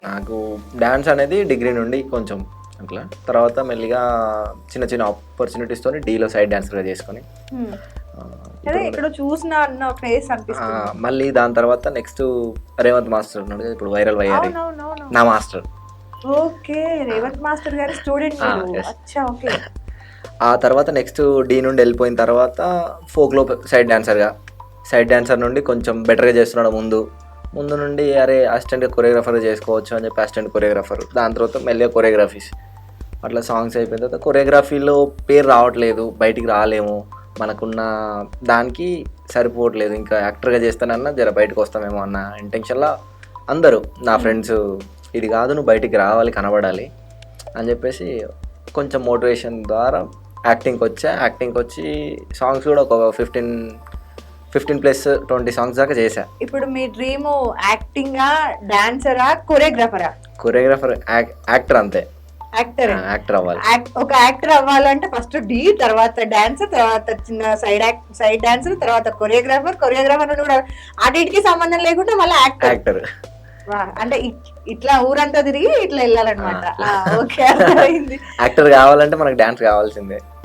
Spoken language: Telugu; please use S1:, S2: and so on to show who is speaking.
S1: నాకు డ్యాన్స్ అనేది డిగ్రీ నుండి కొంచెం అట్లా, తర్వాత మెల్లిగా చిన్న చిన్న ఆపర్చునిటీస్తో డీలో సైడ్ డాన్సర్గా చేసుకొని
S2: అదే ఇక్కడ చూసిన అన్న ఫేస్ అనిపిస్తుంది.
S1: మళ్ళీ దాని తర్వాత నెక్స్ట్ రేవంత్ మాస్టర్ ఉన్నాడు కదా ఇప్పుడు వైరల్ అయ్యారు,
S2: అవునవునవును.
S1: నా మాస్టర్.
S2: ఓకే, రేవంత్ మాస్టర్ గారి స్టూడెంట్ మీరు.
S1: yes.
S2: అచ్చా, ఓకే.
S1: ఆ తర్వాత నెక్స్ట్ డీ నుండి వెళ్ళిపోయిన తర్వాత ఫోక్లో సైడ్ డాన్సర్ నుండి కొంచెం బెటర్గా చేస్తున్నాడు ముందు నుండి అరే అసిస్టెంట్ కొరియోగ్రాఫర్ చేసుకోవచ్చు అని చెప్పి అసిస్టెంట్ కొరియోగ్రాఫర్, దాని తర్వాత మెల్లిగా కొరియోగ్రఫీస్, అట్లా సాంగ్స్ అయిపోయిన తర్వాత కొరియోగ్రఫీలో పేరు రావట్లేదు, బయటికి రాలేము, మనకున్న దానికి సరిపోవట్లేదు, ఇంకా యాక్టర్గా చేస్తానన్నా జర బయటకు వస్తామేమో అన్న ఇంటెన్షన్లో అందరూ నా ఫ్రెండ్స్, ఇది కాదు నువ్వు బయటికి రావాలి కనబడాలి అని చెప్పేసి కొంచెం మోటివేషన్ ద్వారా యాక్టింగ్కి వచ్చి సాంగ్స్ కూడా ఒక 15+20 సాంగ్స్ దాకా చేశా.
S2: ఇప్పుడు మీ డ్రీమ్ యాక్టింగా, డాన్సరా,
S1: కొరియోగ్రాఫర్, యాక్టర్ అంతే.
S2: యాక్టర్
S1: అవ్వాలి.
S2: ఒక యాక్టర్ అవ్వాలంటే ఫస్ట్ డి, తర్వాత డాన్సర్, తర్వాత చిన్న సైడ్ డాన్సర్, తర్వాత కొరియోగ్రాఫర్ కూడా అన్నిటికి సంబంధం లేకుండా మళ్ళీ యాక్టర్. అంటే ఇట్లా ఊరంతా తిరిగి ఇట్లా వెళ్ళాలన్నమాట. ఓకే, అర్థమైంది.
S1: యాక్టర్ కావాలంటే మనకు డాన్స్ కావాల్సిందే.